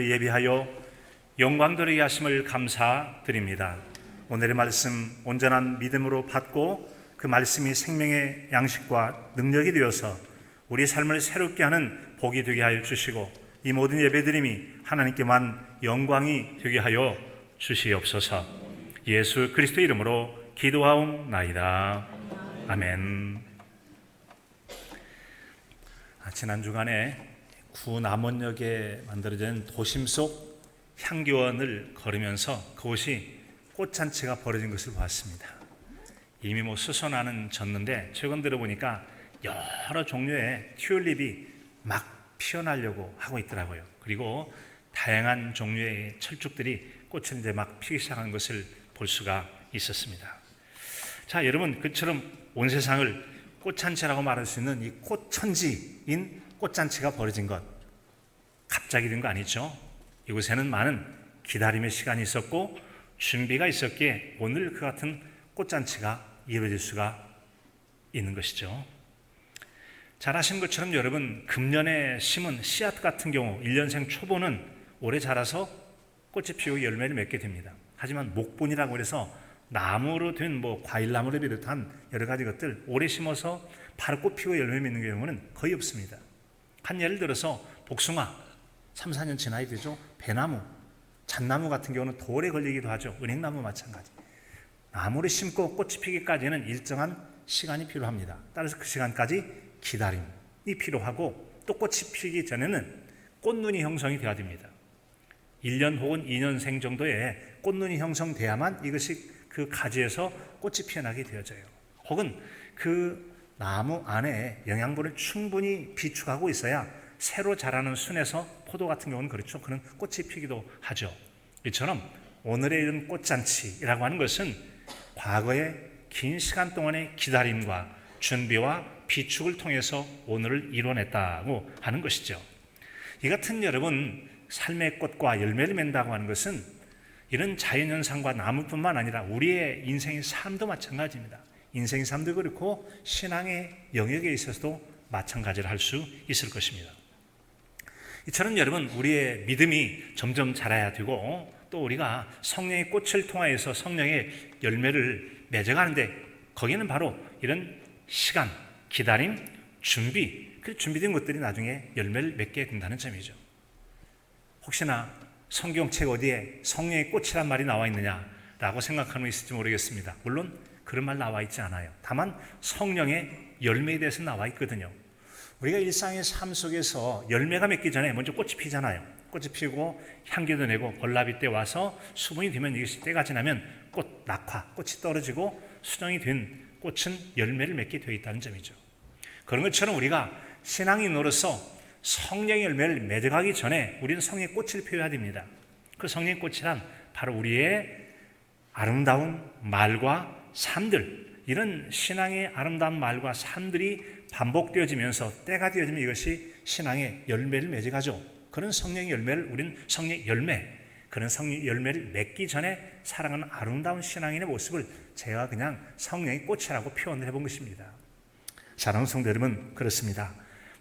예비하여 영광 돌리게 하심을 감사드립니다. 오늘의 말씀 온전한 믿음으로 받고 그 말씀이 생명의 양식과 능력이 되어서 우리 삶을 새롭게 하는 복이 되게 하여 주시고 이 모든 예배드림이 하나님께만 영광이 되게 하여 주시옵소서. 예수 그리스도 이름으로 기도하옵나이다. 아멘. 지난 주간에 구 남원역에 만들어진 도심 속 향교원을 걸으면서 그곳이 꽃잔치가 벌어진 것을 보았습니다. 이미 수선화는 졌는데 최근 들어보니까 여러 종류의 튤립이 막 피어나려고 하고 있더라고요. 그리고 다양한 종류의 철쭉들이 꽃을 이제 막 피기 시작한 것을 볼 수가 있었습니다. 자, 여러분, 그처럼 온 세상을 꽃잔치라고 말할 수 있는 이 꽃천지인 꽃잔치가 벌어진 것, 갑자기 된 거 아니죠? 이곳에는 많은 기다림의 시간이 있었고 준비가 있었기에 오늘 그 같은 꽃잔치가 이루어질 수가 있는 것이죠. 잘 아시는 것처럼 여러분, 금년에 심은 씨앗 같은 경우 1년생 초보는 오래 자라서 꽃이 피우고 열매를 맺게 됩니다. 하지만 목본이라고 해서 나무로 된 과일나무를 비롯한 여러 가지 것들 오래 심어서 바로 꽃 피우고 열매 맺는 경우는 거의 없습니다. 한 예를 들어서 복숭아 3, 4년 지나야 되죠. 배나무, 잣나무 같은 경우는 더 오래 걸리기도 하죠. 은행나무 마찬가지. 나무를 심고 꽃이 피기까지는 일정한 시간이 필요합니다. 따라서 그 시간까지 기다림이 필요하고 또 꽃이 피기 전에는 꽃눈이 형성이 되어야 됩니다. 1년 혹은 2년생 정도의 꽃눈이 형성돼야만 이것이 그 가지에서 꽃이 피어나게 되어져요. 혹은 그 나무 안에 영양분을 충분히 비축하고 있어야 새로 자라는 순에서 포도 같은 경우는 그렇죠. 그런 꽃이 피기도 하죠. 이처럼 오늘의 이런 꽃잔치라고 하는 것은 과거의 긴 시간 동안의 기다림과 준비와 비축을 통해서 오늘을 이뤄냈다고 하는 것이죠. 이 같은 여러분, 삶의 꽃과 열매를 맺는다고 하는 것은 이런 자연현상과 나무뿐만 아니라 우리의 인생의 삶도 마찬가지입니다. 인생의 삶도 그렇고 신앙의 영역에 있어서도 마찬가지를 할 수 있을 것입니다. 이처럼 여러분, 우리의 믿음이 점점 자라야 되고 또 우리가 성령의 꽃을 통하여서 성령의 열매를 맺어가는데 거기는 바로 이런 시간, 기다림, 준비, 그 준비된 것들이 나중에 열매를 맺게 된다는 점이죠. 혹시나 성경책 어디에 성령의 꽃이란 말이 나와 있느냐라고 생각하는 분 있을지 모르겠습니다. 물론 그런 말 나와 있지 않아요. 다만 성령의 열매에 대해서 나와 있거든요. 우리가 일상의 삶 속에서 열매가 맺기 전에 먼저 꽃이 피잖아요. 꽃이 피고 향기도 내고 벌나비 때 와서 수분이 되면 이것이 때가 지나면 꽃 낙화, 꽃이 떨어지고 수정이 된 꽃은 열매를 맺게 되어 있다는 점이죠. 그런 것처럼 우리가 신앙인으로서 성령의 열매를 맺어가기 전에 우리는 성령의 꽃을 피워야 됩니다. 그 성령의 꽃이란 바로 우리의 아름다운 말과 삶들, 이런 신앙의 아름다운 말과 삶들이 반복되어지면서 때가 되어지면 이것이 신앙의 열매를 맺어가죠. 그런 성령의 열매를 우리는 성령의 열매, 그런 성령의 열매를 맺기 전에 살아가는 아름다운 신앙인의 모습을 제가 그냥 성령의 꽃이라고 표현을 해본 것입니다. 사랑하는 성도 여러분, 그렇습니다.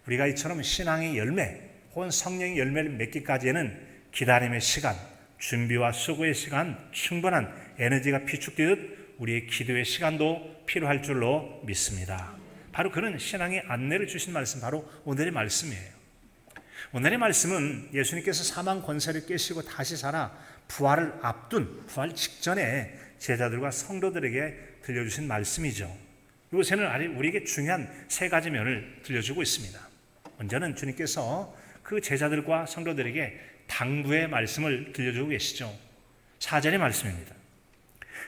우리가 이처럼 신앙의 열매 혹은 성령의 열매를 맺기까지에는 기다림의 시간, 준비와 수고의 시간, 충분한 에너지가 비축되듯 우리의 기도의 시간도 필요할 줄로 믿습니다. 바로 그런 신앙의 안내를 주신 말씀, 바로 오늘의 말씀이에요. 오늘의 말씀은 예수님께서 사망 권세를 깨시고 다시 살아 부활을 앞둔, 부활 직전에 제자들과 성도들에게 들려주신 말씀이죠. 이곳에는 우리에게 중요한 세 가지 면을 들려주고 있습니다. 먼저는 주님께서 그 제자들과 성도들에게 당부의 말씀을 들려주고 계시죠. 4절의 말씀입니다.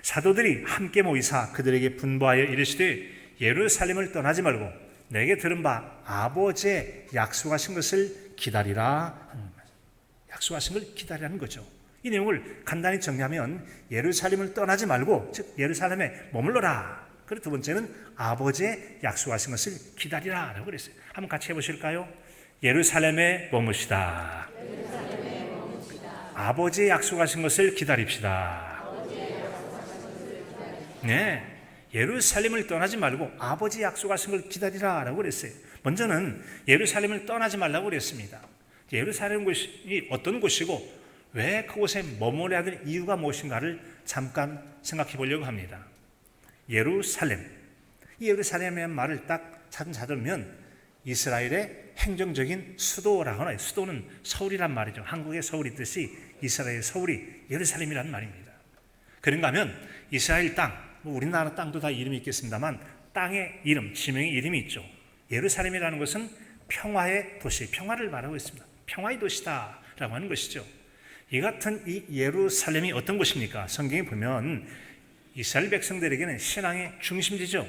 사도들이 함께 모이사 그들에게 분부하여 이르시되 예루살렘을 떠나지 말고 내게 들은 바 아버지의 약속하신 것을 기다리라. 약속하신 걸 기다리라는 거죠. 이 내용을 간단히 정리하면 예루살렘을 떠나지 말고, 즉 예루살렘에 머물러라. 그리고 두 번째는 아버지의 약속하신 것을 기다리라 라고 그랬어요. 한번 같이 해보실까요? 예루살렘에 머무시다. 아버지의 약속하신 것을 기다립시다. 네, 예루살렘을 떠나지 말고 아버지의 약속하신 걸 기다리라 라고 그랬어요. 먼저는 예루살렘을 떠나지 말라고 그랬습니다. 예루살렘 곳이 어떤 곳이고 왜 그곳에 머물러야 될 이유가 무엇인가를 잠깐 생각해 보려고 합니다. 예루살렘, 이 예루살렘의 말을 딱 찾으면 이스라엘의 행정적인 수도라고 하나요. 수도는 서울이란 말이죠. 한국의 서울이 뜻이 이스라엘의 서울이 예루살렘이란 말입니다. 그런가 하면 이스라엘 땅, 우리나라 땅도 다 이름이 있겠습니다만 땅의 이름, 지명의 이름이 있죠. 예루살렘이라는 것은 평화의 도시, 평화를 말하고 있습니다. 평화의 도시다라고 하는 것이죠. 이 같은 이 예루살렘이 어떤 곳입니까? 성경에 보면 이스라엘 백성들에게는 신앙의 중심지죠.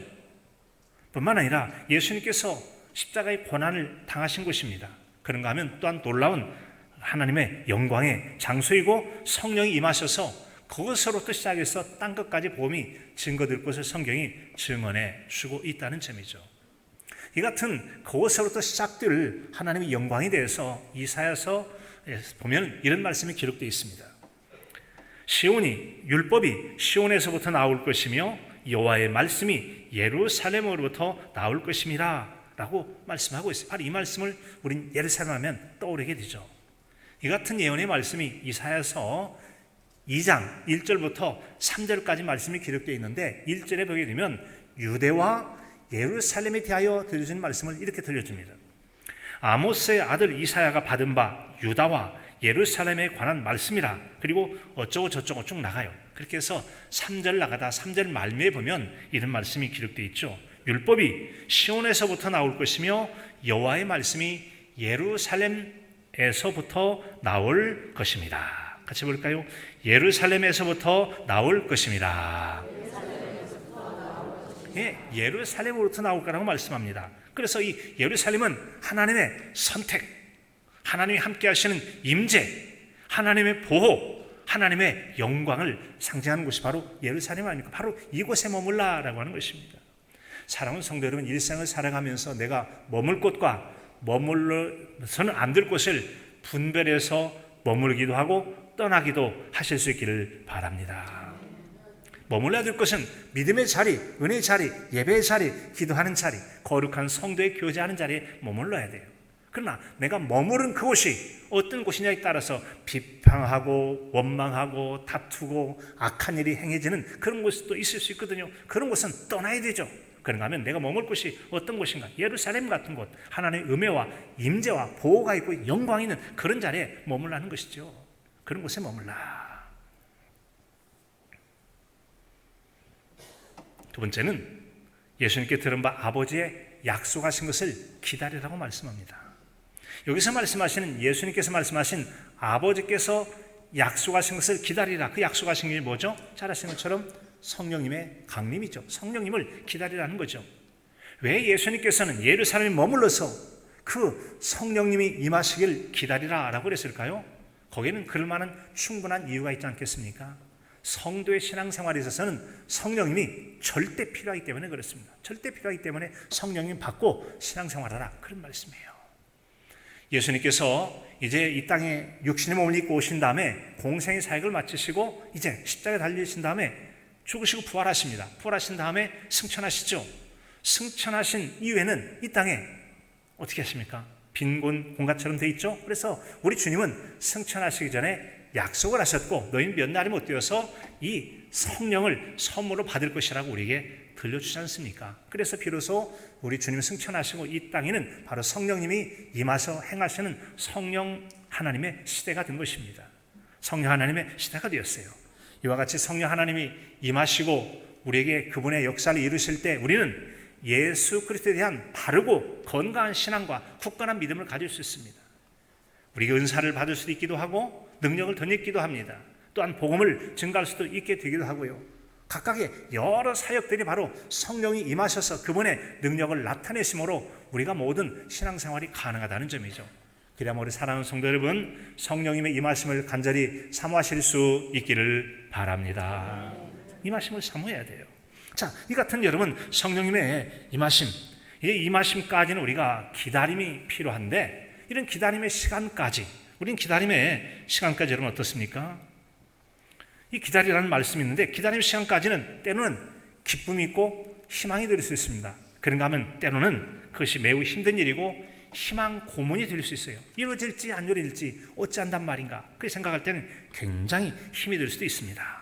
뿐만 아니라 예수님께서 십자가의 고난을 당하신 곳입니다. 그런가 하면 또한 놀라운 하나님의 영광의 장소이고 성령이 임하셔서 그것으로부터 시작해서 땅 끝까지 복음이 증거될 것을 성경이 증언해 주고 있다는 점이죠. 이 같은 그것으로부터 시작될 하나님의 영광에 대해서 이사야서 보면 이런 말씀이 기록되어 있습니다. 시온이, 율법이 시온에서부터 나올 것이며 여호와의 말씀이 예루살렘으로부터 나올 것임이라 라고 말씀하고 있어요. 바로 이 말씀을 우린 예루살렘 하면 떠오르게 되죠. 이 같은 예언의 말씀이 이사야서 2장 1절부터 3절까지 말씀이 기록되어 있는데 1절에 보게 되면 유대와 예루살렘에 대하여 들려주는 말씀을 이렇게 들려줍니다. 아모스의 아들 이사야가 받은 바 유다와 예루살렘에 관한 말씀이라. 그리고 어쩌고 저쩌고 쭉 나가요. 그렇게 해서 3절 나가다 3절 말미에 보면 이런 말씀이 기록되어 있죠. 율법이 시온에서부터 나올 것이며 여호와의 말씀이 예루살렘에서부터 나올 것입니다. 같이 볼까요? 예루살렘에서부터 나올 것입니다. 예, 예루살렘으로부터 나올 거라고 말씀합니다. 그래서 이 예루살렘은 하나님의 선택, 하나님이 함께 하시는 임재, 하나님의 보호, 하나님의 영광을 상징하는 곳이 바로 예루살렘 아닙니까? 바로 이곳에 머물라라고 하는 것입니다. 사랑하는 성도 여러분, 일생을 살아가면서 내가 머물 곳과 머물러서는 안 될 곳을 분별해서 머물기도 하고 떠나기도 하실 수 있기를 바랍니다. 머물러야 될 것은 믿음의 자리, 은혜의 자리, 예배의 자리, 기도하는 자리, 거룩한 성도의 교제하는 자리에 머물러야 돼요. 그러나 내가 머무른 그곳이 어떤 곳이냐에 따라서 비방하고 원망하고 다투고 악한 일이 행해지는 그런 곳도 있을 수 있거든요. 그런 곳은 떠나야 되죠. 그런가 하면 내가 머물 곳이 어떤 곳인가? 예루살렘 같은 곳, 하나님의 은혜와 임재와 보호가 있고 영광이 있는 그런 자리에 머물라는 것이죠. 그런 곳에 머물라. 두 번째는 예수님께 들은 바 아버지의 약속하신 것을 기다리라고 말씀합니다. 여기서 말씀하시는 예수님께서 말씀하신 아버지께서 약속하신 것을 기다리라. 그 약속하신 게 뭐죠? 잘 아시는 것처럼 성령님의 강림이죠. 성령님을 기다리라는 거죠. 왜 예수님께서는 예루살렘에 머물러서 그 성령님이 임하시길 기다리라라고 그랬을까요? 거기에는 그럴 만한 충분한 이유가 있지 않겠습니까? 성도의 신앙생활에 있어서는 성령님이 절대 필요하기 때문에 그렇습니다. 절대 필요하기 때문에 성령님 받고 신앙생활하라, 그런 말씀이에요. 예수님께서 이제 이 땅에 육신의 몸을 입고 오신 다음에 공생의 사역을 마치시고 이제 십자가에 달리신 다음에 죽으시고 부활하십니다. 부활하신 다음에 승천하시죠. 승천하신 이후에는 이 땅에 어떻게 하십니까? 빈곤 공간처럼 돼 있죠. 그래서 우리 주님은 승천하시기 전에 약속을 하셨고 너희는 몇 날이 못 되어서 이 성령을 선물로 받을 것이라고 우리에게 들려주지 않습니까? 그래서 비로소 우리 주님이 승천하시고 이 땅에는 바로 성령님이 임하셔 행하시는 성령 하나님의 시대가 된 것입니다. 성령 하나님의 시대가 되었어요. 이와 같이 성령 하나님이 임하시고 우리에게 그분의 역사를 이루실 때 우리는 예수 그리스도에 대한 바르고 건강한 신앙과 굳건한 믿음을 가질 수 있습니다. 우리가 은사를 받을 수도 있기도 하고 능력을 덧입기도 합니다. 또한 복음을 증가할 수도 있게 되기도 하고요. 각각의 여러 사역들이 바로 성령이 임하셔서 그분의 능력을 나타내심으로 우리가 모든 신앙생활이 가능하다는 점이죠. 그래야 우리 사랑하는 성도 여러분, 성령님의 임하심을 간절히 사모하실 수 있기를 바랍니다. 임하심을 사모해야 돼요. 자, 이 같은 여러분, 성령님의 임하심, 이 임하심까지는 우리가 기다림이 필요한데 이런 기다림의 시간까지, 우린 기다림의 시간까지 여러분 어떻습니까? 이 기다리라는 말씀이 있는데 기다림의 시간까지는 때로는 기쁨이 있고 희망이 될 수 있습니다. 그런가 하면 때로는 그것이 매우 힘든 일이고 희망 고문이 될 수 있어요. 이루어질지 안 이루어질지 어찌한단 말인가, 그렇게 생각할 때는 굉장히 힘이 들 수도 있습니다.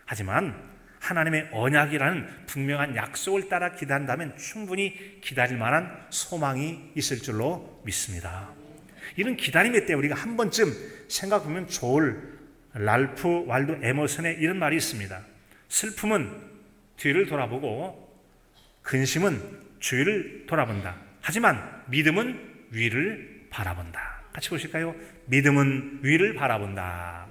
하지만 하나님의 언약이라는 분명한 약속을 따라 기다린다면 충분히 기다릴 만한 소망이 있을 줄로 믿습니다. 이런 기다림의 때 우리가 한 번쯤 생각해보면 좋을 랄프 waldo 에머슨의 이런 말이 있습니다. 슬픔은 뒤를 돌아보고 근심은 주위를 돌아본다. 하지만 믿음은 위를 바라본다. 같이 보실까요? 믿음은 위를 바라본다.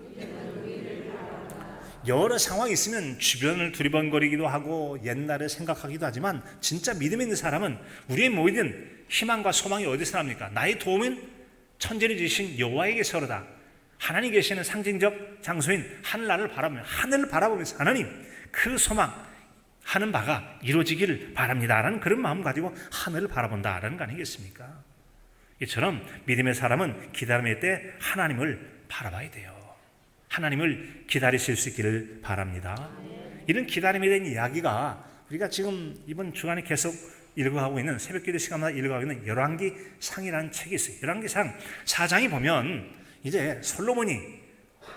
여러 상황이 있으면 주변을 두리번거리기도 하고 옛날을 생각하기도 하지만 진짜 믿음 있는 사람은 우리의 모든 희망과 소망이 어디서 납니까? 나의 도움은 천지를 지으신 여호와에게서로다. 하나님 계시는 상징적 장소인 하늘나라를 바라보면서 하나님, 그 소망 하는 바가 이루어지기를 바랍니다라는 그런 마음 가지고 하늘을 바라본다라는 거 아니겠습니까? 이처럼 믿음의 사람은 기다림의 때 하나님을 바라봐야 돼요. 하나님을 기다리실 수 있기를 바랍니다. 이런 기다림에 대한 이야기가 우리가 지금 이번 주간에 계속 읽어가고 있는 새벽기도 시간마다 읽어가고 있는 열왕기상이라는 책이 있어요. 열왕기상 4장이 보면 이제 솔로몬이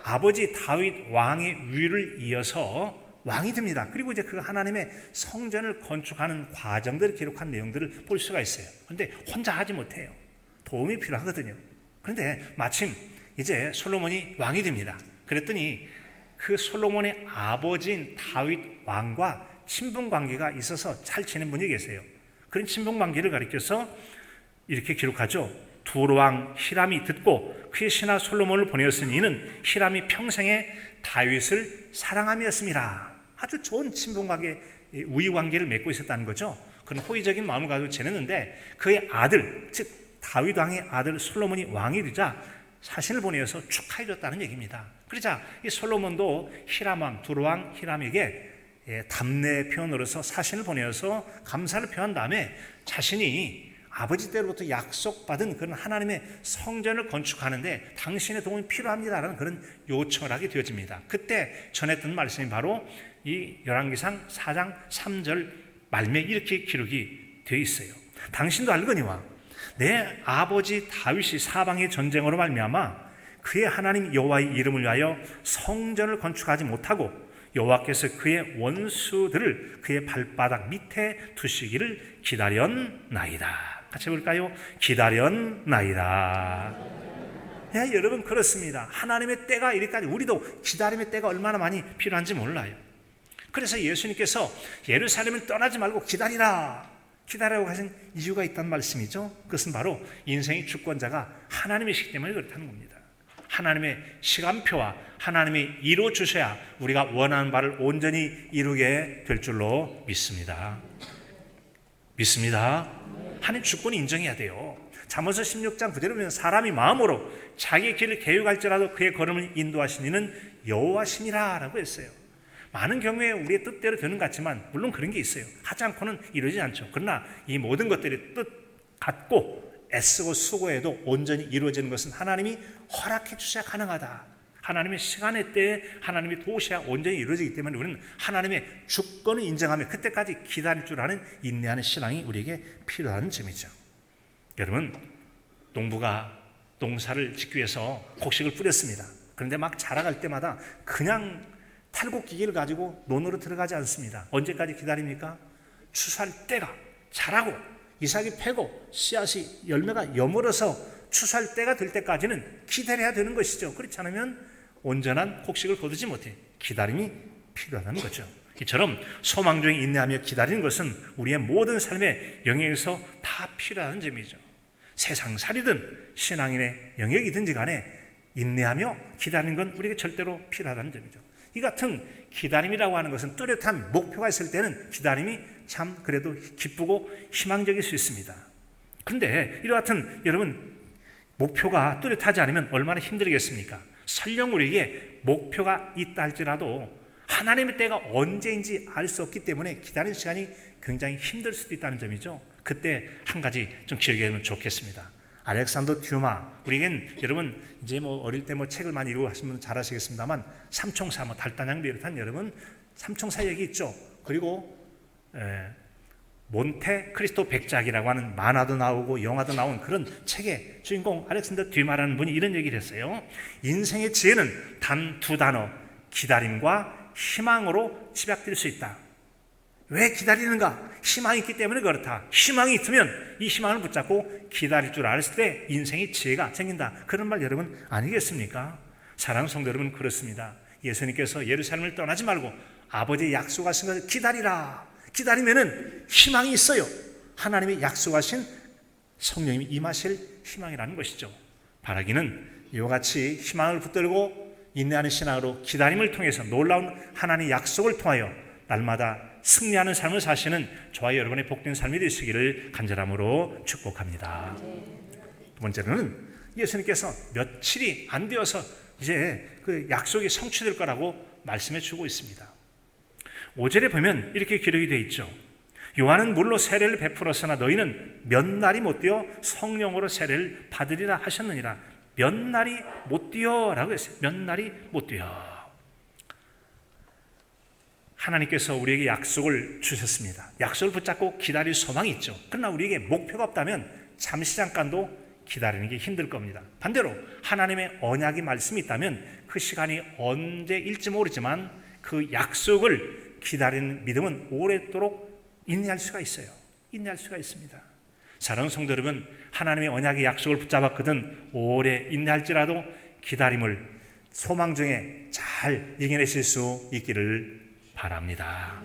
아버지 다윗 왕의 위를 이어서 왕이 됩니다. 그리고 이제 그 하나님의 성전을 건축하는 과정들을 기록한 내용들을 볼 수가 있어요. 그런데 혼자 하지 못해요. 도움이 필요하거든요. 그런데 마침 이제 솔로몬이 왕이 됩니다. 그랬더니 그 솔로몬의 아버지인 다윗 왕과 친분 관계가 있어서 잘 지낸 분이 계세요. 그런 친분 관계를 가리켜서 이렇게 기록하죠. 두로왕 히람이 듣고 그의 신하 솔로몬을 보내었으니 이는 히람이 평생에 다윗을 사랑함이었습니다. 아주 좋은 친분 관계, 우위 관계를 맺고 있었다는 거죠. 그런 호의적인 마음을 가지고 지냈는데 그의 아들, 즉 다윗 왕의 아들 솔로몬이 왕이 되자 사신을 보내어서 축하해 줬다는 얘기입니다. 그러자 이 솔로몬도 히람왕, 두로왕 히람에게 답례 표현으로서 사신을 보내어서 감사를 표한 다음에 자신이 아버지 때로부터 약속받은 그런 하나님의 성전을 건축하는데 당신의 도움이 필요합니다라는 그런 요청을 하게 되어집니다. 그때 전했던 말씀이 바로 이 열왕기상 4장 3절 말미에 이렇게 기록이 되어 있어요. 당신도 알거니와 내 아버지 다윗이 사방의 전쟁으로 말미암아 그의 하나님 여호와의 이름을 위하여 성전을 건축하지 못하고 여호와께서 그의 원수들을 그의 발바닥 밑에 두시기를 기다렸나이다. 같이 볼까요? 기다렸나이다. 네, 여러분 그렇습니다. 하나님의 때가 이리까지 우리도 기다림의 때가 얼마나 많이 필요한지 몰라요. 그래서 예수님께서 예루살렘을 떠나지 말고 기다리라고 하신 이유가 있다는 말씀이죠. 그것은 바로 인생의 주권자가 하나님이시기 때문에 그렇다는 겁니다. 하나님의 시간표와 하나님이 이루어 주셔야 우리가 원하는 바를 온전히 이루게 될 줄로 믿습니다. 하나님 주권이 인정해야 돼요. 잠언서 16장 그대로 보면 사람이 마음으로 자기의 길을 계획할지라도 그의 걸음을 인도하신 이는 여호와시니라 라고 했어요. 많은 경우에 우리의 뜻대로 되는 것 같지만 물론 그런 게 있어요. 하지 않고는 이루어지지 않죠. 그러나 이 모든 것들이 뜻 같고 애쓰고 수고해도 온전히 이루어지는 것은 하나님이 허락해 주셔야 가능하다. 하나님의 시간의 때에 하나님이 도우셔야 온전히 이루어지기 때문에 우리는 하나님의 주권을 인정하며 그때까지 기다릴 줄 아는 인내하는 신앙이 우리에게 필요한 점이죠. 여러분, 농부가 농사를 짓기 위해서 곡식을 뿌렸습니다. 그런데 막 자라갈 때마다 그냥 탈곡기계를 가지고 논으로 들어가지 않습니다. 언제까지 기다립니까? 추수할 때가 자라고 이삭이 패고 씨앗이 열매가 여물어서 추수할 때가 될 때까지는 기다려야 되는 것이죠. 그렇지 않으면 온전한 곡식을 거두지 못해. 기다림이 필요하다는 거죠. 이처럼 소망 중에 인내하며 기다리는 것은 우리의 모든 삶의 영역에서 다 필요한 점이죠. 세상살이든 신앙인의 영역이든지 간에 인내하며 기다리는 건 우리에게 절대로 필요하다는 점이죠. 이 같은 기다림이라고 하는 것은 뚜렷한 목표가 있을 때는 기다림이 참 그래도 기쁘고 희망적일 수 있습니다. 그런데 이와 같은 여러분 목표가 뚜렷하지 않으면 얼마나 힘들겠습니까? 설령 우리에게 목표가 있다 할지라도 하나님의 때가 언제인지 알 수 없기 때문에 기다리는 시간이 굉장히 힘들 수도 있다는 점이죠. 그때 한 가지 좀 기억해 두면 좋겠습니다. 알렉산더 듀마, 우리에겐 여러분 이제 어릴 때 책을 많이 읽고 하신 분은 잘 아시겠습니다만 삼총사, 달단양 비롯한 여러분 삼총사 얘기 있죠. 그리고 몬테 크리스토 백작이라고 하는 만화도 나오고 영화도 나온 그런 책의 주인공 알렉산더 듀마라는 분이 이런 얘기를 했어요. 인생의 지혜는 단 두 단어, 기다림과 희망으로 집약될 수 있다. 왜 기다리는가? 희망이 있기 때문에 그렇다. 희망이 있으면 이 희망을 붙잡고 기다릴 줄 알았을 때 인생의 지혜가 생긴다. 그런 말 여러분 아니겠습니까? 사랑하는 성도 여러분, 그렇습니다. 예수님께서 예루살렘을 떠나지 말고 아버지의 약속하신 것을 기다리라. 기다리면은 희망이 있어요. 하나님이 약속하신 성령님이 임하실 희망이라는 것이죠. 바라기는 이와 같이 희망을 붙들고 인내하는 신앙으로 기다림을 통해서 놀라운 하나님의 약속을 통하여 날마다 승리하는 삶을 사시는 저와 여러분의 복된 삶이 되시기를 간절함으로 축복합니다. 두 번째로는 예수님께서 며칠이 안 되어서 이제 그 약속이 성취될 거라고 말씀해 주고 있습니다. 5절에 보면 이렇게 기록이 되어 있죠. 요한은 물로 세례를 베풀었으나 너희는 몇 날이 못 되어 성령으로 세례를 받으리라 하셨느니라. 몇 날이 못 되어 라고 했어요. 몇 날이 못 되어. 하나님께서 우리에게 약속을 주셨습니다. 약속을 붙잡고 기다릴 소망이 있죠. 그러나 우리에게 목표가 없다면 잠시 잠깐도 기다리는 게 힘들 겁니다. 반대로 하나님의 언약이 말씀이 있다면 그 시간이 언제일지 모르지만 그 약속을 기다리는 믿음은 오랫도록 인내할 수가 있어요. 인내할 수가 있습니다. 사랑하는 성도 여러분, 하나님의 언약의 약속을 붙잡았거든 오래 인내할지라도 기다림을 소망 중에 잘 이겨내실 수 있기를 바랍니다.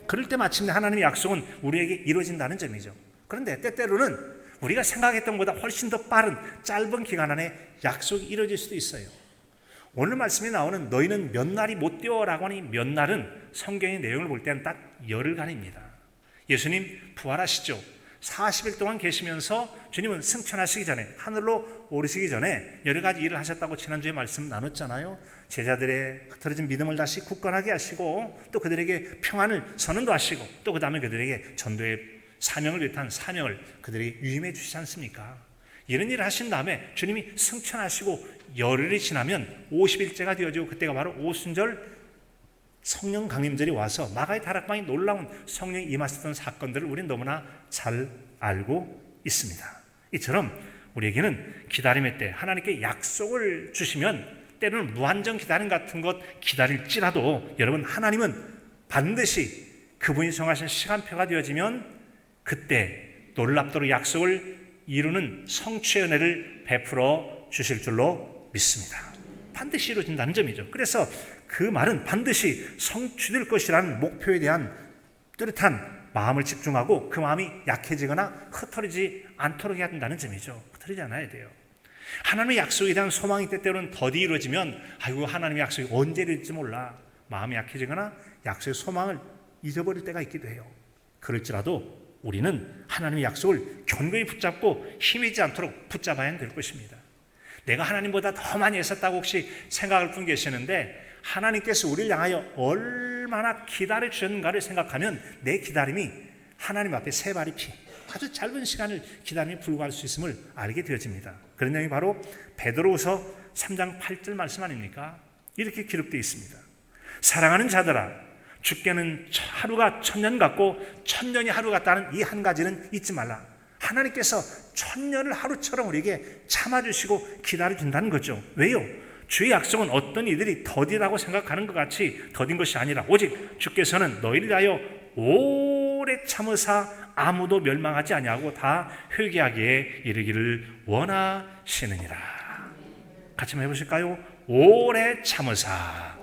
그럴 때 마침내 하나님의 약속은 우리에게 이루어진다는 점이죠. 그런데 때때로는 우리가 생각했던 것보다 훨씬 더 빠른 짧은 기간 안에 약속이 이루어질 수도 있어요. 오늘 말씀에 나오는 너희는 몇 날이 못 되어라고 하니 몇 날은 성경의 내용을 볼 때는 딱 열흘간입니다. 예수님 부활하시죠. 40일 동안 계시면서 주님은 승천하시기 전에 하늘로 오르시기 전에 여러 가지 일을 하셨다고 지난주에 말씀 나눴잖아요. 제자들의 흐트러진 믿음을 다시 굳건하게 하시고 또 그들에게 평안을 선언도 하시고 또 그 다음에 그들에게 전도의 사명을 비롯한 사명을 그들에게 유임해 주시지 않습니까? 이런 일을 하신 다음에 주님이 승천하시고 열흘이 지나면 50일째가 되어지고 그때가 바로 오순절 성령 강림절이 와서 마가의 다락방에 놀라운 성령이 임하셨던 사건들을 우리는 너무나 잘 알고 있습니다. 이처럼 우리에게는 기다림의 때 하나님께 약속을 주시면 때로는 무한정 기다림 같은 것 기다릴지라도 여러분 하나님은 반드시 그분이 정하신 시간표가 되어지면 그때 놀랍도록 약속을 이루는 성취의 은혜를 베풀어 주실 줄로 믿습니다. 반드시 이루어진다는 점이죠. 그래서 그 말은 반드시 성취될 것이라는 목표에 대한 뚜렷한 마음을 집중하고 그 마음이 약해지거나 흩어지지 않도록 해야 된다는 점이죠. 흩어지지 않아야 돼요. 하나님의 약속에 대한 소망이 때때로는 더디 이루어지면 아이고 하나님의 약속이 언제 이룰지 몰라 마음이 약해지거나 약속의 소망을 잊어버릴 때가 있기도 해요. 그럴지라도 우리는 하나님의 약속을 견고히 붙잡고 힘이지 않도록 붙잡아야 될 것입니다. 내가 하나님보다 더 많이 애썼다고 혹시 생각할 분 계시는데 하나님께서 우리를 향하여 얼마나 기다려 주셨는가를 생각하면 내 기다림이 하나님 앞에 세 발이 피 아주 짧은 시간을 기다림에 불과할 수 있음을 알게 되어집니다. 그런 내용이 바로 베드로후서 3장 8절 말씀 아닙니까? 이렇게 기록되어 있습니다. 사랑하는 자들아 주께는 하루가 천년 같고 천년이 하루 같다는 이 한 가지는 잊지 말라. 하나님께서 천년을 하루처럼 우리에게 참아주시고 기다려준다는 거죠. 왜요? 주의 약속은 어떤 이들이 더디라고 생각하는 것 같이 더딘 것이 아니라 오직 주께서는 너희를 위하여 오래 참으사 아무도 멸망하지 아니하고 다 회개하기에 이르기를 원하시느니라. 같이 한번 해보실까요? 오래 참으사.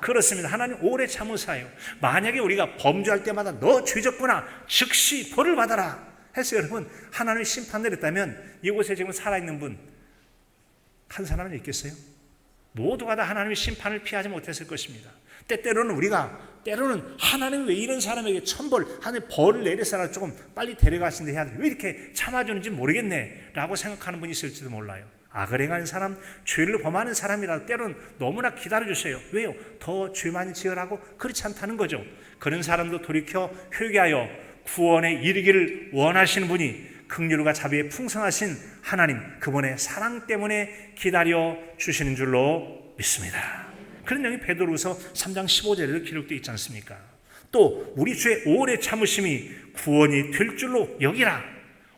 그렇습니다. 하나님 오래 참으사요. 만약에 우리가 범죄할 때마다 너 죄졌구나 즉시 벌을 받아라 해서 여러분 하나님의 심판 내렸다면 이곳에 지금 살아있는 분 한 사람은 있겠어요? 모두가 다 하나님의 심판을 피하지 못했을 것입니다. 때때로는 하나님 왜 이런 사람에게 천벌 하나님 벌을 내려서라 조금 빨리 데려가신데 해야 돼. 왜 이렇게 참아주는지 모르겠네 라고 생각하는 분이 있을지도 몰라요. 악을 행하는 사람, 죄를 범하는 사람이라도 때로는 너무나 기다려주세요. 왜요? 더 죄 많이 지으라고? 그렇지 않다는 거죠. 그런 사람도 돌이켜 회개하여 구원에 이르기를 원하시는 분이 긍휼과 자비에 풍성하신 하나님, 그분의 사랑 때문에 기다려 주시는 줄로 믿습니다. 그런 내용이 베드로후서 3장 15절에도 기록되어 있지 않습니까? 또 우리 주의 오래 참으심이 구원이 될 줄로 여기라.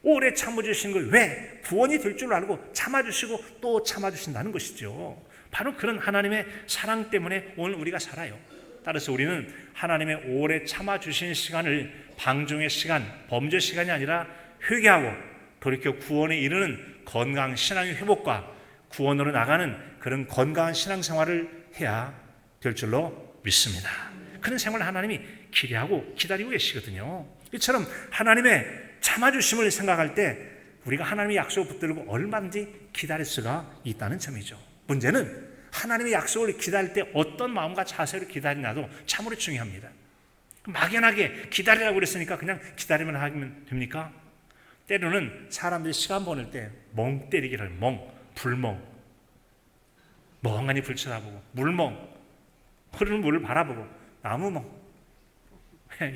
오래 참아주신 걸 왜? 구원이 될 줄로 알고 참아주시고 또 참아주신다는 것이죠. 바로 그런 하나님의 사랑 때문에 오늘 우리가 살아요. 따라서 우리는 하나님의 오래 참아주신 시간을 방종의 시간, 범죄 시간이 아니라 회개하고 돌이켜 구원에 이르는 건강한 신앙의 회복과 구원으로 나가는 그런 건강한 신앙생활을 해야 될 줄로 믿습니다. 그런 생활을 하나님이 기대하고 기다리고 계시거든요. 이처럼 하나님의 참아주심을 생각할 때 우리가 하나님의 약속을 붙들고 얼마든지 기다릴 수가 있다는 점이죠. 문제는 하나님의 약속을 기다릴 때 어떤 마음과 자세로 기다리냐도 참으로 중요합니다. 막연하게 기다리라고 그랬으니까 그냥 기다리면 하면 됩니까? 때로는 사람들이 시간 보낼 때 멍 때리기를 불멍, 멍하니 불 쳐다보고 물멍, 흐르는 물을 바라보고 나무멍,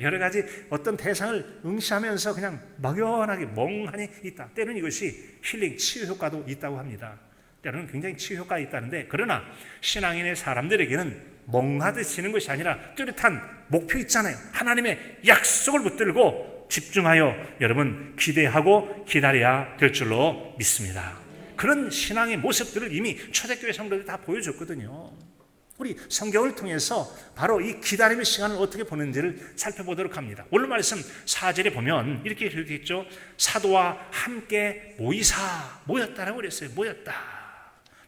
여러 가지 어떤 대상을 응시하면서 그냥 막연하게 멍하니 있다. 때로는 이것이 힐링, 치유 효과도 있다고 합니다. 때로는 굉장히 치유 효과가 있다는데, 그러나 신앙인의 사람들에게는 멍하듯 지는 것이 아니라 뚜렷한 목표 있잖아요. 하나님의 약속을 붙들고 집중하여 여러분 기대하고 기다려야 될 줄로 믿습니다. 그런 신앙의 모습들을 이미 초대교회 성도들이 다 보여줬거든요. 우리 성경을 통해서 바로 이 기다림의 시간을 어떻게 보는지를 살펴보도록 합니다. 오늘 말씀 4절에 보면 이렇게 되어 있죠. 사도와 함께 모였다라고 그랬어요. 모였다.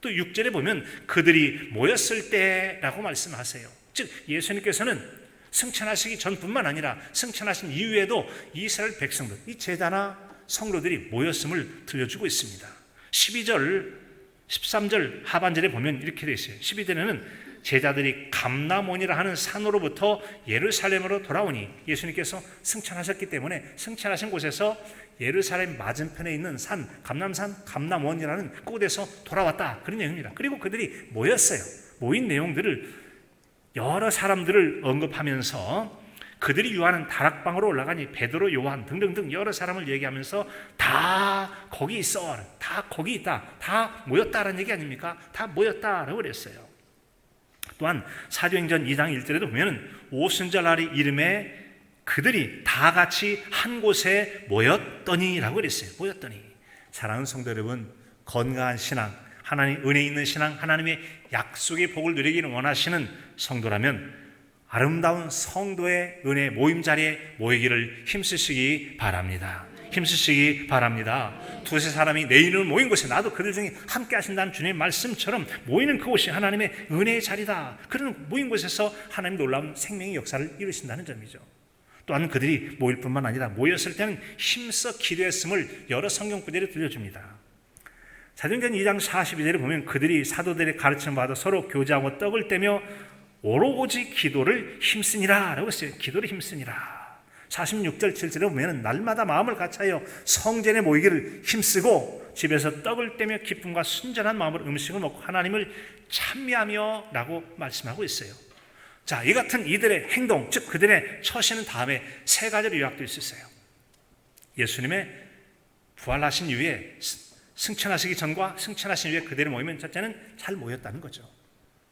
또 6절에 보면 그들이 모였을 때라고 말씀하세요. 즉 예수님께서는 승천하시기 전뿐만 아니라 승천하신 이후에도 이스라엘 백성들, 이 제자나 성도들이 모였음을 들려주고 있습니다. 12절, 13절 하반절에 보면 이렇게 되어 있어요. 12절에는 제자들이 감람원이라 하는 산으로부터 예루살렘으로 돌아오니, 예수님께서 승천하셨기 때문에 승천하신 곳에서 예루살렘 맞은편에 있는 산, 감람산, 감람원이라는 그곳에서 돌아왔다, 그런 내용입니다. 그리고 그들이 모였어요. 모인 내용들을 여러 사람들을 언급하면서 그들이 유하는 다락방으로 올라가니 베드로, 요한 등등등 여러 사람을 얘기하면서 다 거기 있어, 다 거기 있다, 다 모였다라는 얘기 아닙니까? 다 모였다라고 그랬어요. 또한 사도행전 2장 1절에도 보면 오순절날의 이름에 그들이 다 같이 한 곳에 모였더니라고 그랬어요. 모였더니. 사랑하는 성도 여러분, 건강한 신앙, 하나님 은혜 있는 신앙, 하나님의 약속의 복을 누리기를 원하시는 성도라면 아름다운 성도의 은혜 모임 자리에 모이기를 힘쓰시기 바랍니다. 힘쓰시기 바랍니다. 두세 사람이 내 이름을 모인 곳에 나도 그들 중에 함께 하신다는 주님의 말씀처럼 모이는 그곳이 하나님의 은혜의 자리다. 그런 모인 곳에서 하나님 놀라운 생명의 역사를 이루신다는 점이죠. 또한 그들이 모일 뿐만 아니라 모였을 때는 힘써 기도했음을 여러 성경 구절이 들려줍니다. 사도행전 2장 42절에 보면 그들이 사도들의 가르침을 받아 서로 교제하고 떡을 떼며 오로지 기도를 힘쓰니라 라고 했어요. 기도를 힘쓰니라. 46절 7절에 보면 날마다 마음을 같이하여 성전에 모이기를 힘쓰고 집에서 떡을 떼며 기쁨과 순전한 마음으로 음식을 먹고 하나님을 찬미하며 라고 말씀하고 있어요. 자, 이 같은 이들의 행동, 즉 그들의 처신은 다음에 세 가지로 요약될 수 있어요. 예수님의 부활하신 이후에 승천하시기 전과 승천하신 이후에 그들의 모이면 첫째는 잘 모였다는 거죠.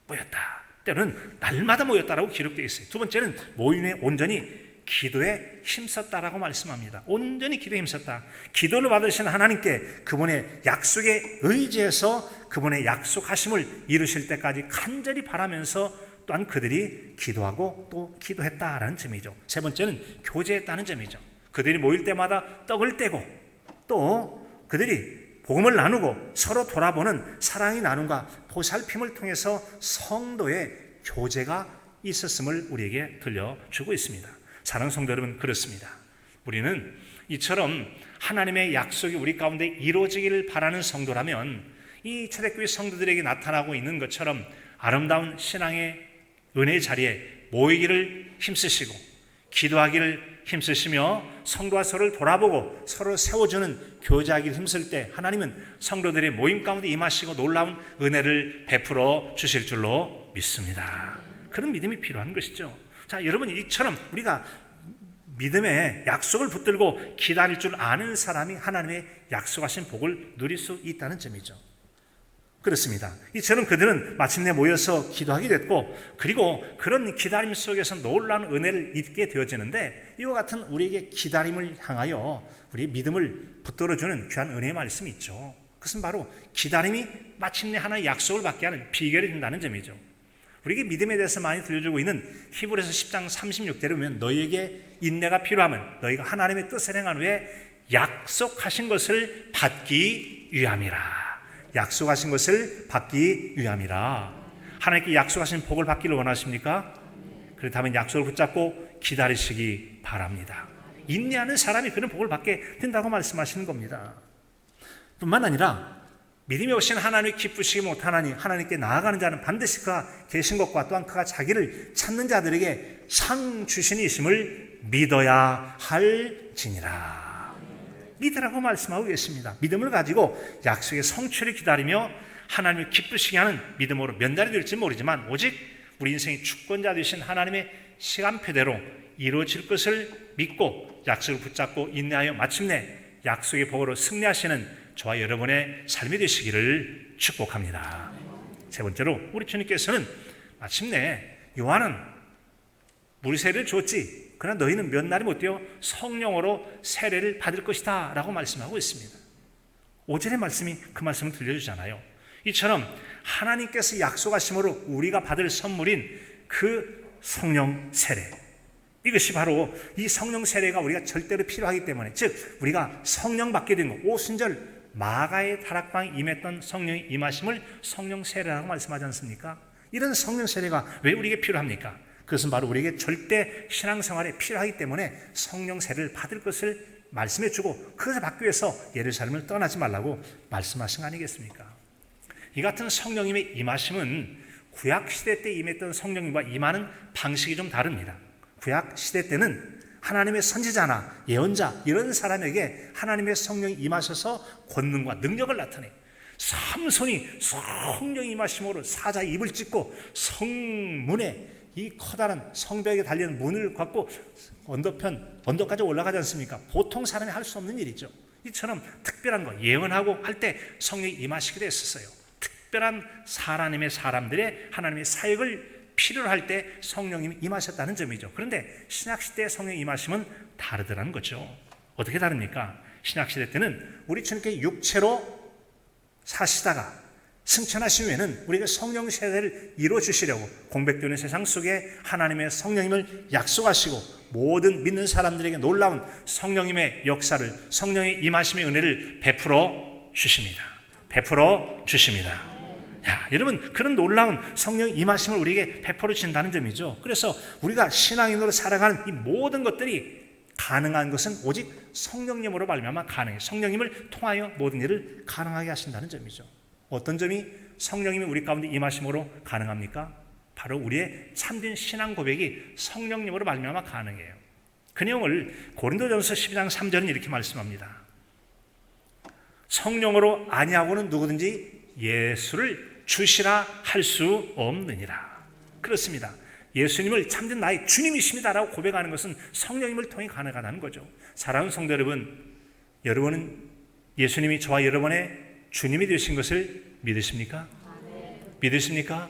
모였다. 때로는 날마다 모였다라고 기록되어 있어요. 두 번째는 모임에 온전히 기도에 힘썼다라고 말씀합니다. 온전히 기도에 힘썼다. 기도를 받으신 하나님께 그분의 약속에 의지해서 그분의 약속하심을 이루실 때까지 간절히 바라면서 또한 그들이 기도하고 또 기도했다라는 점이죠. 세 번째는 교제했다는 점이죠. 그들이 모일 때마다 떡을 떼고 또 그들이 복음을 나누고 서로 돌아보는 사랑의 나눔과 보살핌을 통해서 성도의 교제가 있었음을 우리에게 들려주고 있습니다. 사랑하는 성도 여러분, 그렇습니다. 우리는 이처럼 하나님의 약속이 우리 가운데 이루어지기를 바라는 성도라면 이 초대교회 성도들에게 나타나고 있는 것처럼 아름다운 신앙의 은혜의 자리에 모이기를 힘쓰시고 기도하기를 힘쓰시며 성도와 서로를 돌아보고 서로 세워주는 교제하기를 힘쓸 때 하나님은 성도들의 모임 가운데 임하시고 놀라운 은혜를 베풀어 주실 줄로 믿습니다. 그런 믿음이 필요한 것이죠. 자, 여러분, 이처럼 우리가 믿음의 약속을 붙들고 기다릴 줄 아는 사람이 하나님의 약속하신 복을 누릴 수 있다는 점이죠. 그렇습니다. 이처럼 그들은 마침내 모여서 기도하게 됐고, 그리고 그런 기다림 속에서 놀라운 은혜를 입게 되어지는데, 이와 같은 우리에게 기다림을 향하여 우리의 믿음을 붙들어주는 귀한 은혜의 말씀이 있죠. 그것은 바로 기다림이 마침내 하나의 약속을 받게 하는 비결이 된다는 점이죠. 우리에게 믿음에 대해서 많이 들려주고 있는 히브리서 10장 36절에 보면, 너희에게 인내가 필요하면 너희가 하나님의 뜻을 행한 후에 약속하신 것을 받기 위함이라. 약속하신 것을 받기 위함이라. 하나님께 약속하신 복을 받기를 원하십니까? 그렇다면 약속을 붙잡고 기다리시기 바랍니다. 인내하는 사람이 그런 복을 받게 된다고 말씀하시는 겁니다. 뿐만 아니라 믿음이 오신 하나님이 기쁘시기 못하나니 하나님께 나아가는 자는 반드시 그가 계신 것과 또한 그가 자기를 찾는 자들에게 상 주신 이심을 믿어야 할지니라. 믿으라고 말씀하고 계십니다. 믿음을 가지고 약속의 성취를 기다리며 하나님을 기쁘시게 하는 믿음으로 몇 날이 될지 모르지만, 오직 우리 인생의 주권자 되신 하나님의 시간표대로 이루어질 것을 믿고 약속을 붙잡고 인내하여 마침내 약속의 복으로 승리하시는 저와 여러분의 삶이 되시기를 축복합니다. 세 번째로, 우리 주님께서는 마침내 요한은 물이 세례를 줬지, 그러나 너희는 몇 날이 못 되어 성령으로 세례를 받을 것이다 라고 말씀하고 있습니다. 5절의 말씀이 그 말씀을 들려주잖아요. 이처럼 하나님께서 약속하심으로 우리가 받을 선물인 그 성령 세례, 이것이 바로 이 성령 세례가 우리가 절대로 필요하기 때문에, 즉 우리가 성령 받게 된 것, 오순절 마가의 다락방에 임했던 성령의 임하심을 성령 세례라고 말씀하지 않습니까? 이런 성령 세례가 왜 우리에게 필요합니까? 그것은 바로 우리에게 절대 신앙생활에 필요하기 때문에 성령 세례를 받을 것을 말씀해 주고, 그것을 받기 위해서 예루살렘을 떠나지 말라고 말씀하신 거 아니겠습니까? 이 같은 성령님의 임하심은 구약시대 때 임했던 성령님과 임하는 방식이 좀 다릅니다. 구약시대 때는 하나님의 선지자나 예언자 이런 사람에게 하나님의 성령이 임하셔서 권능과 능력을 나타내, 삼손이 성령이 임하심으로 사자의 입을 찢고 성문에 이 커다란 성벽에 달리는 문을 갖고 언덕까지 올라가지 않습니까? 보통 사람이 할 수 없는 일이죠. 이처럼 특별한 거 예언하고 할 때 성령이 임하시게 됐었어요. 특별한 하나님의 사람들의 하나님의 사역을 필요로 할 때 성령님이 임하셨다는 점이죠. 그런데 신약시대의 성령 임하심은 다르더라는 거죠. 어떻게 다릅니까? 신약시대 때는 우리 주님께 육체로 사시다가 승천하신 후에는 우리가 성령 세례를 이루어주시려고 공백되는 세상 속에 하나님의 성령님을 약속하시고 모든 믿는 사람들에게 놀라운 성령님의 역사를, 성령의 임하심의 은혜를 베풀어 주십니다. 베풀어 주십니다. 야, 여러분, 그런 놀라운 성령 임하심을 우리에게 베풀어 주신다는 점이죠. 그래서 우리가 신앙인으로 살아가는 이 모든 것들이 가능한 것은 오직 성령님으로 말미암아 가능해요. 성령님을 통하여 모든 일을 가능하게 하신다는 점이죠. 어떤 점이 성령님이 우리 가운데 임하심으로 가능합니까? 바로 우리의 참된 신앙 고백이 성령님으로 말미암아 가능해요. 그 내용을 고린도전서 12장 3절은 이렇게 말씀합니다. 성령으로 아니하고는 누구든지 예수를 주시라 할 수 없느니라. 그렇습니다. 예수님을 참된 나의 주님이십니다라고 고백하는 것은 성령님을 통해 가능하다는 거죠. 사랑하는 성도 여러분, 여러분은 예수님이 저와 여러분의 주님이 되신 것을 믿으십니까? 믿으십니까?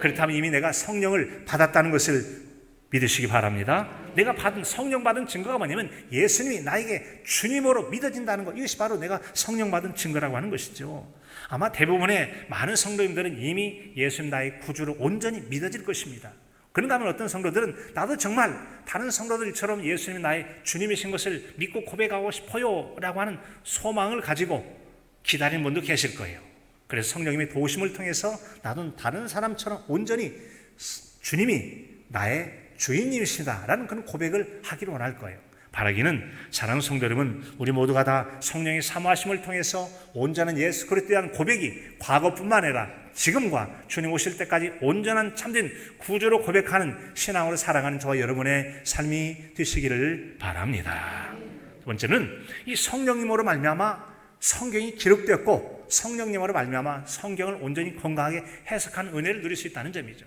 그렇다면 이미 내가 성령을 받았다는 것을 믿으시기 바랍니다. 내가 받은 성령 받은 증거가 뭐냐면 예수님이 나에게 주님으로 믿어진다는 것, 이것이 바로 내가 성령 받은 증거라고 하는 것이죠. 아마 대부분의 많은 성도님들은 이미 예수님 나의 구주로 온전히 믿어질 것입니다. 그런가 하면 어떤 성도들은 나도 정말 다른 성도들처럼 예수님이 나의 주님이신 것을 믿고 고백하고 싶어요 라고 하는 소망을 가지고 기다리는 분도 계실 거예요. 그래서 성령님의 도우심을 통해서 나도 다른 사람처럼 온전히 주님이 나의 주인님이시다라는 그런 고백을 하기를 원할 거예요. 바라기는 사랑하는 성도 여러분, 우리 모두가 다 성령의 사모하심을 통해서 온전한 예수 그리스도에 대한 고백이 과거뿐만 아니라 지금과 주님 오실 때까지 온전한 참된 구주로 고백하는 신앙으로 살아가는 저와 여러분의 삶이 되시기를 바랍니다. 두 번째는 이 성령님으로 말미암아 성경이 기록되었고 성령님으로 말미암아 성경을 온전히 건강하게 해석하는 은혜를 누릴 수 있다는 점이죠.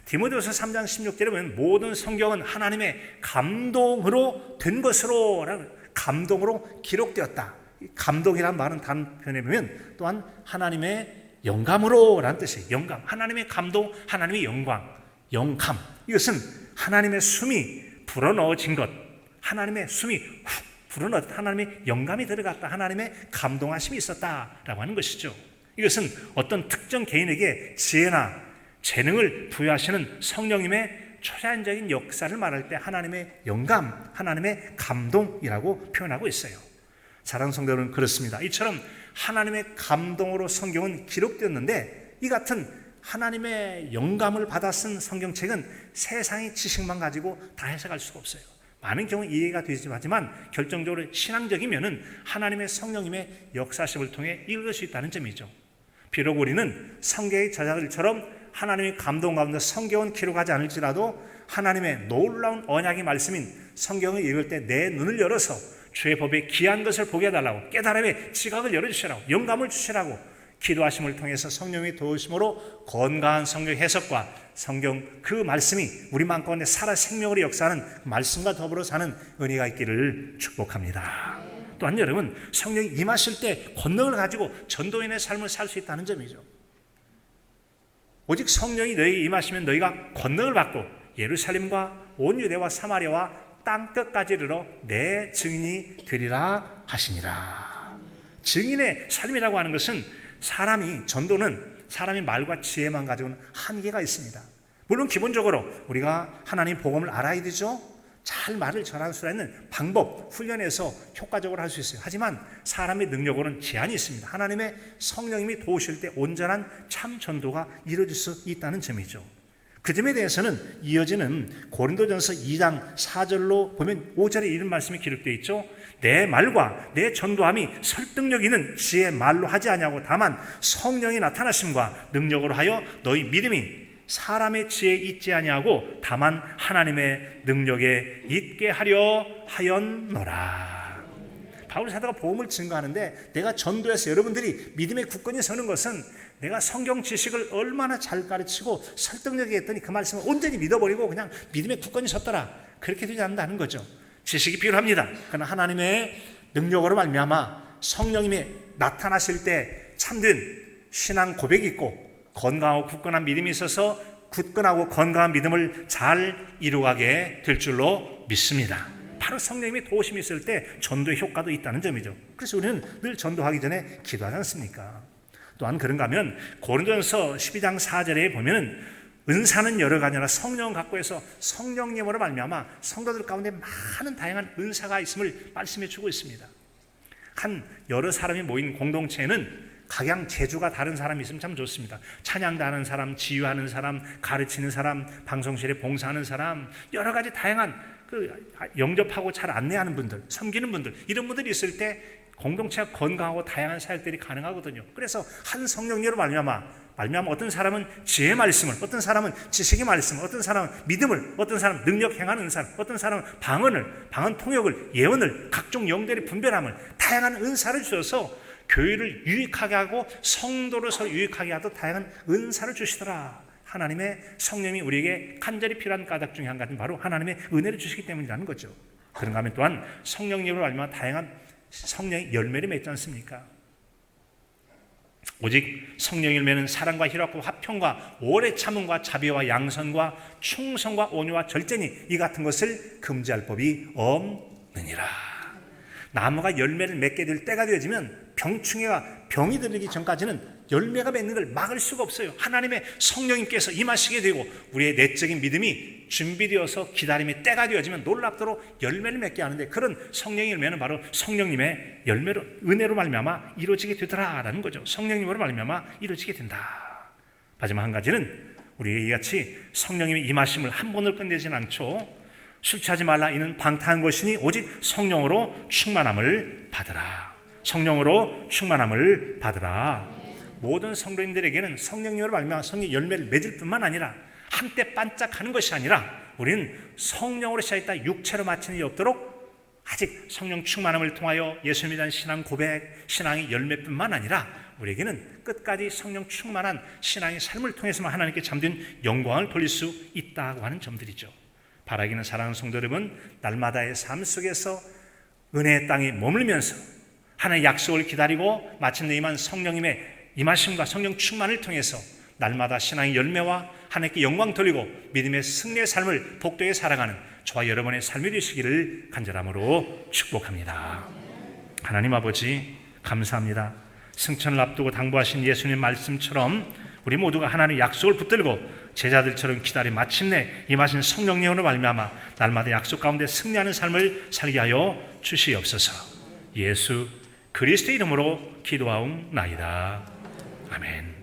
디모데후서 3장 16절에 보면 모든 성경은 하나님의 감동으로 된 것으로, 감동으로 기록되었다. 감동이란 말은 다른 표현에 보면 또한 하나님의 영감으로 라는 뜻이에요. 영감, 하나님의 감동, 하나님의 영광, 영감. 이것은 하나님의 숨이 불어넣어진 것, 하나님의 숨이 훅 불어넣었다, 하나님의 영감이 들어갔다, 하나님의 감동하심이 있었다라고 하는 것이죠. 이것은 어떤 특정 개인에게 지혜나 재능을 부여하시는 성령님의 초자연적인 역사를 말할 때 하나님의 영감, 하나님의 감동이라고 표현하고 있어요. 사랑하는 성도 여러분, 그렇습니다. 이처럼 하나님의 감동으로 성경은 기록되었는데, 이 같은 하나님의 영감을 받아 쓴 성경책은 세상의 지식만 가지고 다 해석할 수가 없어요. 많은 경우 이해가 되지만 결정적으로 신앙적이면은 하나님의 성령님의 역사심을 통해 읽을 수 있다는 점이죠. 비록 우리는 성경의 저자들처럼 하나님의 감동 가운데 성경은 기록하지 않을지라도 하나님의 놀라운 언약의 말씀인 성경을 읽을 때 내 눈을 열어서 주의 법에 귀한 것을 보게 해달라고, 깨달음의 지각을 열어주시라고, 영감을 주시라고 기도하심을 통해서 성령의 도우심으로 건강한 성경 해석과 성경 그 말씀이 우리 마음 가운데 살아 생명으로 역사하는 말씀과 더불어 사는 은혜가 있기를 축복합니다. 또한 여러분, 성령이 임하실 때 권능을 가지고 전도인의 삶을 살 수 있다는 점이죠. 오직 성령이 너희에게 임하시면 너희가 권능을 받고 예루살렘과 온 유대와 사마리아와 땅끝까지 이르러 내 증인이 되리라 하시니라. 증인의 삶이라고 하는 것은 전도는 사람의 말과 지혜만 가지고는 한계가 있습니다. 물론 기본적으로 우리가 하나님 복음을 알아야 되죠. 잘 말을 전할 수 있는 방법, 훈련에서 효과적으로 할 수 있어요. 하지만 사람의 능력으로는 제한이 있습니다. 하나님의 성령님이 도우실 때 온전한 참 전도가 이루어질 수 있다는 점이죠. 그 점에 대해서는 이어지는 고린도전서 2장 4절로 보면 5절에 이런 말씀이 기록되어 있죠. 내 말과 내 전도함이 설득력 있는 지혜의 말로 하지 아니하고 다만 성령이 나타나심과 능력으로 하여 너희 믿음이 사람의 지혜에 있지 아니하고 다만 하나님의 능력에 있게 하려 하였노라. 바울 사도가 복음을 증거하는데, 내가 전도해서 여러분들이 믿음의 굳건히 서는 것은 내가 성경 지식을 얼마나 잘 가르치고 설득력이 했더니 그 말씀을 온전히 믿어버리고 그냥 믿음의 굳건히 섰더라, 그렇게 되지 않는다는 거죠. 지식이 필요합니다. 그러나 하나님의 능력으로 말미암아 성령님이 나타나실 때 참된 신앙 고백이 있고 건강하고 굳건한 믿음이 있어서 굳건하고 건강한 믿음을 잘 이루어가게 될 줄로 믿습니다. 바로 성령님의 도우심이 있을 때 전도의 효과도 있다는 점이죠. 그래서 우리는 늘 전도하기 전에 기도하지 않습니까? 또한 그런가 하면 고린도전서 12장 4절에 보면 은사는 여러 가지나 성령 갖고 해서 성령님으로 말미암아 성도들 가운데 많은 다양한 은사가 있음을 말씀해 주고 있습니다. 여러 사람이 모인 공동체에는 각양 재주가 다른 사람이 있으면 참 좋습니다. 찬양도 하는 사람, 지휘하는 사람, 가르치는 사람, 방송실에 봉사하는 사람, 여러 가지 다양한 영접하고 잘 안내하는 분들, 섬기는 분들, 이런 분들이 있을 때 공동체가 건강하고 다양한 사역들이 가능하거든요. 그래서 한 성령님으로 말미암아 어떤 사람은 지혜의 말씀을, 어떤 사람은 지식의 말씀을, 어떤 사람은 믿음을, 어떤 사람은 능력 행하는 사람, 어떤 사람은 방언 통역을, 예언을, 각종 영들의 분별함을, 다양한 은사를 주셔서 교회를 유익하게 하고 성도를 서로 유익하게 하도 다양한 은사를 주시더라. 하나님의 성령이 우리에게 간절히 필요한 까닭 중에 한 가지는 바로 하나님의 은혜를 주시기 때문이라는 거죠. 그런가 하면 또한 성령님으로 알면 다양한 성령의 열매를 맺지 않습니까? 오직 성령의 열매는 사랑과 희락과 화평과 오래 참음과 자비와 양선과 충성과 온유와 절제니 이 같은 것을 금지할 법이 없느니라. 나무가 열매를 맺게 될 때가 되어지면 병충해가 병이 들기 전까지는 열매가 맺는 걸 막을 수가 없어요. 하나님의 성령님께서 임하시게 되고 우리의 내적인 믿음이 준비되어서 기다림의 때가 되어지면 놀랍도록 열매를 맺게 하는데, 그런 성령의 열매는 바로 성령님의 열매로, 은혜로 말미암아 이루어지게 되더라라는 거죠. 성령님으로 말미암아 이루어지게 된다. 마지막 한 가지는 우리에게 이같이 성령님의 임하심을 한 번으로 끝내지는 않죠. 술 취하지 말라, 이는 방탕한 것이니 오직 성령으로 충만함을 받으라. 성령으로 충만함을 받으라. 모든 성도님들에게는 성령님으로 말미암아 성령 열매를 맺을 뿐만 아니라 한때 반짝하는 것이 아니라 우리는 성령으로 시작했다 육체로 마치는 일이 없도록 아직 성령 충만함을 통하여 예수님에 대한 신앙 고백, 신앙의 열매뿐만 아니라 우리에게는 끝까지 성령 충만한 신앙의 삶을 통해서만 하나님께 참된 영광을 돌릴 수 있다고 하는 점들이죠. 바라기는 사랑하는 성도 여러분, 날마다의 삶 속에서 은혜의 땅에 머물면서 하나님의 약속을 기다리고 마침내 임한 성령님의 임하심과 성령 충만을 통해서 날마다 신앙의 열매와 하나님께 영광 돌리고 믿음의 승리의 삶을 복되게 살아가는 저와 여러분의 삶이 되시기를 간절함으로 축복합니다. 하나님 아버지 감사합니다. 승천을 앞두고 당부하신 예수님 말씀처럼 우리 모두가 하나님의 약속을 붙들고 제자들처럼 기다려 마침내 임하신 성령님으로 말미암아 날마다 약속 가운데 승리하는 삶을 살게 하여 주시옵소서. 예수 그리스도의 이름으로 기도하옵나이다. 아멘.